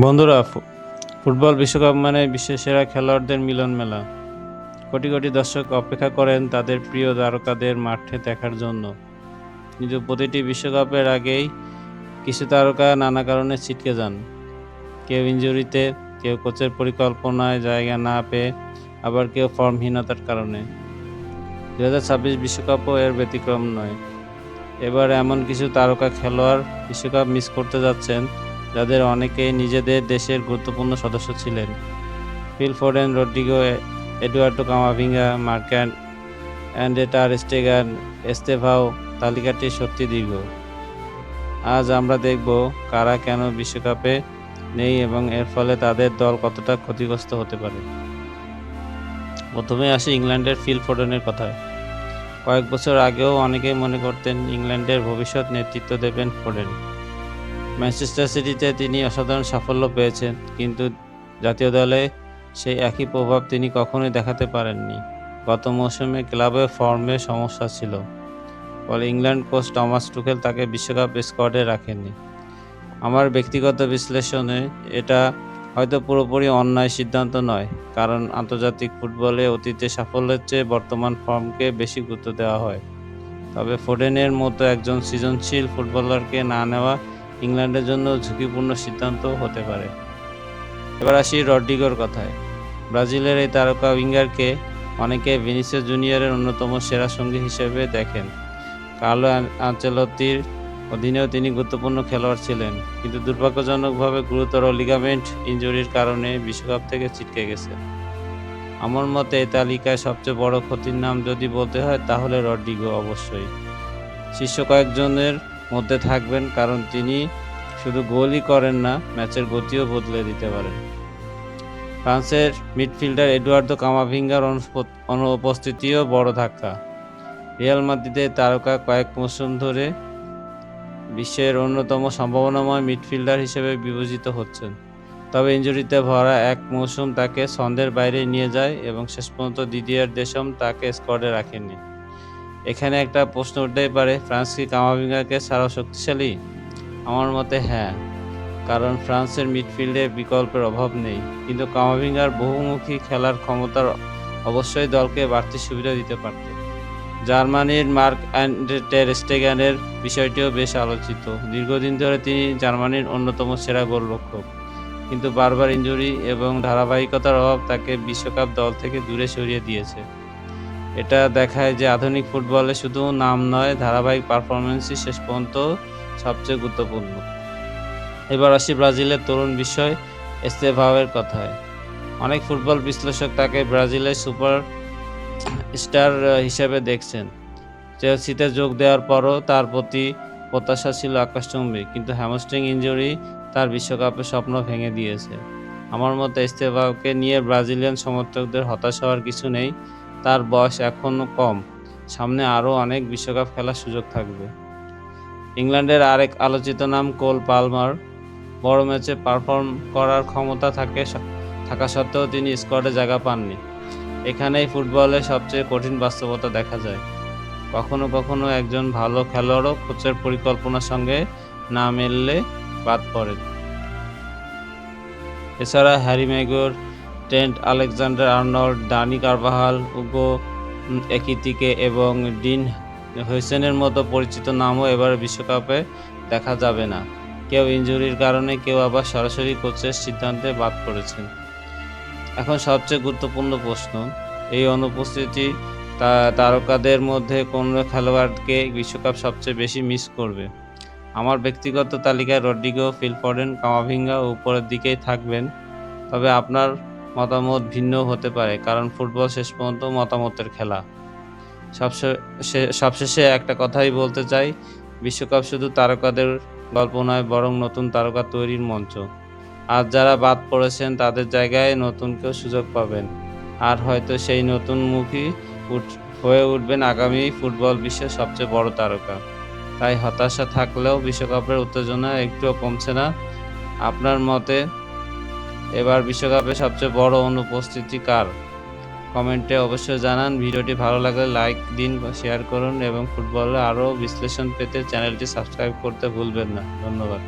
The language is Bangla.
বন্ধুরা, ফুটবল বিশ্বকাপ মানে বিশ্বের সেরা খেলোয়াড়দের মিলন মেলা। কোটি কোটি দর্শক অপেক্ষা করেন তাদের প্রিয় তারকাদের মাঠে দেখার জন্য। কিন্তু প্রতিটি বিশ্বকাপের আগেই কিছু তারকা নানা কারণে ছিটকে যান। কেউ ইনজুরিতে, কেউ কোচের পরিকল্পনায় জায়গা না পেয়ে, আবার কেউ ফর্মহীনতার কারণে। 2026 বিশ্বকাপও এর ব্যতিক্রম নয়। এবার এমন কিছু তারকা খেলোয়াড় বিশ্বকাপ মিস করতে যাচ্ছেন, যাদের অনেকেই নিজেদের দেশের গুরুত্বপূর্ণ সদস্য ছিলেন। Phil Foden, Rodrygo, Eduardo Camavinga, Marc Andre ter Stegen, Estevao, তালিকাটি সত্যি দীর্ঘ। আজ আমরা দেখব কারা কেন বিশ্বকাপে নেই এবং এর ফলে তাদের দল কতটা ক্ষতিগ্রস্ত হতে পারে। প্রথমে আসি ইংল্যান্ডের ফিল ফোডেনের কথায়। কয়েক বছর আগেও অনেকেই মনে করতেন ইংল্যান্ডের ভবিষ্যৎ নেতৃত্ব দেবেন ফোডেন। ম্যানচেস্টার সিটিতে তিনি অসাধারণ সাফল্য পেয়েছেন, কিন্তু জাতীয় দলে সেই একই প্রভাব তিনি কখনোই দেখাতে পারেননি। গত মৌসুমে ক্লাবে ফর্মে সমস্যা ছিল, ফলে ইংল্যান্ড কোচ টমাস টুখেল তাকে বিশ্বকাপ স্কোয়াডে রাখেননি। আমার ব্যক্তিগত বিশ্লেষণে এটা হয়তো পুরোপুরি অন্যায় সিদ্ধান্ত নয়, কারণ আন্তর্জাতিক ফুটবলে অতীতে সাফল্যের চেয়ে বর্তমান ফর্মকে বেশি গুরুত্ব দেওয়া হয়। তবে ফোডেনের মতো একজন সৃজনশীল ফুটবলারকে না নেওয়া ইংল্যান্ডের জন্য ঝুঁকিপূর্ণ সিদ্ধান্ত হতে পারে। এবার আসি রদ্রিগোর কথায়। ব্রাজিলের এই তারকা উইঙ্গারকে অনেকে ভিনিসিয়াস জুনিয়রের অন্যতম সেরা সঙ্গী হিসেবে দেখেন। কার্লো আনচেলত্তির অধীনেও তিনি গুরুত্বপূর্ণ খেলোয়াড় ছিলেন, কিন্তু দুর্ভাগ্যজনকভাবে গুরুতর লিগামেন্ট ইনজুরির কারণে বিশ্বকাপ থেকে ছিটকে গেছেন। আমার মতে এই তালিকায় সবচেয়ে বড় ক্ষতির নাম যদি বলতে হয়, তাহলে রদ্রিগো অবশ্যই শীর্ষ কয়েকজনের মধ্যে থাকবেন, কারণ তিনি শুধু গোলই করেন না, ম্যাচের গতিও বদলে দিতে পারেন। ফ্রান্সের মিডফিল্ডার এডুয়ার্দো কামাভিঙ্গার অনুপস্থিতিও বড় ধাক্কা। রিয়াল মাদ্রিদের তারকা কয়েক মৌসুম ধরে বিশ্বের অন্যতম সম্ভাবনাময় মিডফিল্ডার হিসেবে বিবেচিত হচ্ছেন, তবে ইনজুরিতে ভরা এক মৌসুম তাকে ছন্দের বাইরে নিয়ে যায় এবং শেষ পর্যন্ত দিদিয়ার দেশম তাকে স্কোয়াডে রাখেননি। এখানে একটা প্রশ্ন উঠতেই পারে, ফ্রান্স কি কামাভিঙ্গাকে ছাড়াও শক্তিশালী? আমার মতে হ্যাঁ, কারণ ফ্রান্সের মিডফিল্ডে বিকল্পের অভাব নেই, কিন্তু কামাভিঙ্গার বহুমুখী খেলার ক্ষমতার অবশ্যই দলকে বাড়তি সুবিধা দিতে পারত। জার্মানির মার্ক অ্যান্ড্রে টার স্টেগানের বিষয়টিও বেশ আলোচিত। দীর্ঘদিন ধরে তিনি জার্মানির অন্যতম সেরা গোলরক্ষক, কিন্তু বারবার ইনজুরি এবং ধারাবাহিকতার অভাব তাকে বিশ্বকাপ দল থেকে দূরে সরিয়ে দিয়েছে। এটা দেখায় যে আধুনিক ফুটবলে শুধু নাম নয়, ধারাবাহিক পারফরম্যান্সই শেষ পর্যন্ত সবচেয়ে গুরুত্বপূর্ণ। এবার আসি ব্রাজিলের তরুণ বিষয় এস্তেভাওয়ের কথায়। অনেক ফুটবল বিশ্লেষক তাকে ব্রাজিলের সুপার স্টার হিসেবে দেখছেন। চেলসিতে যোগ দেওয়ার পরও তার প্রতি প্রত্যাশা ছিল আকাশচুম্বী, কিন্তু হ্যামস্ট্রিং ইনজুরি তার বিশ্বকাপের স্বপ্ন ভেঙে দিয়েছে। আমার মতে এস্তেভাওকে নিয়ে ব্রাজিলিয়ান সমর্থকদের হতাশ হওয়ার কিছু নেই। তার বয়স এখনও কম, সামনে আরও অনেক বিশ্বকাপ খেলার সুযোগ থাকবে। ইংল্যান্ডের আরেক আলোচিত নাম কোল পালমার। বড় ম্যাচে পারফর্ম করার ক্ষমতা থাকা সত্ত্বেও তিনি স্কোয়াডে জায়গা পাননি। এখানেই ফুটবলের সবচেয়ে কঠিন বাস্তবতা দেখা যায়। কখনো কখনো একজন ভালো খেলোয়াড়ও কোচের পরিকল্পনার সঙ্গে না মিললে বাদ পড়েন। এছাড়া Harry Maguire, Trent Alexander Arnold, Dani Carvajal, Hugo Ekitike এবং ডিন হুইসেনের মতো পরিচিত নামও এবার বিশ্বকাপে দেখা যাবে না। কেউ ইনজুরির কারণে, কেউ আবার সরাসরি কোচের সিদ্ধান্তে বাদ পড়েছেন। এখন সবচেয়ে গুরুত্বপূর্ণ প্রশ্ন, এই অনুপস্থিতি তারকাদের মধ্যে কোন খেলোয়াড়কে বিশ্বকাপ সবচেয়ে বেশি মিস করবে? আমার ব্যক্তিগত তালিকায় রদ্রিগো, ফিল ফোডেন, কামাভিঙ্গা উপরের দিকেই থাকবেন, তবে আপনার মতামত ভিন্ন হতে পারে, কারণ ফুটবল শেষ পর্যন্ত মতামতের খেলা। সবশেষে একটা কথাই বলতে চাই, বিশ্বকাপ শুধু তারকাদের গল্প নয়, বরং নতুন তারকা তৈরির মঞ্চ। আজ যারা বাদ পড়েছেন তাদের জায়গায় নতুন কেউ সুযোগ পাবেন, আর হয়তো সেই নতুন মুখী হয়ে উঠবেন আগামী ফুটবল বিশ্বের সবচেয়ে বড় তারকা। তাই হতাশা থাকলেও বিশ্বকাপের উত্তেজনা একটুও কমছে না। আপনার মতে এবার বিশ্বকাপে সবচেয়ে বড় অনুপস্থিতি কার? কমেন্টে অবশ্যই জানান। ভিডিওটি ভালো লাগলে লাইক দিন, শেয়ার করুন এবং ফুটবলে আরও বিশ্লেষণ পেতে চ্যানেলটি সাবস্ক্রাইব করতে ভুলবেন না। ধন্যবাদ।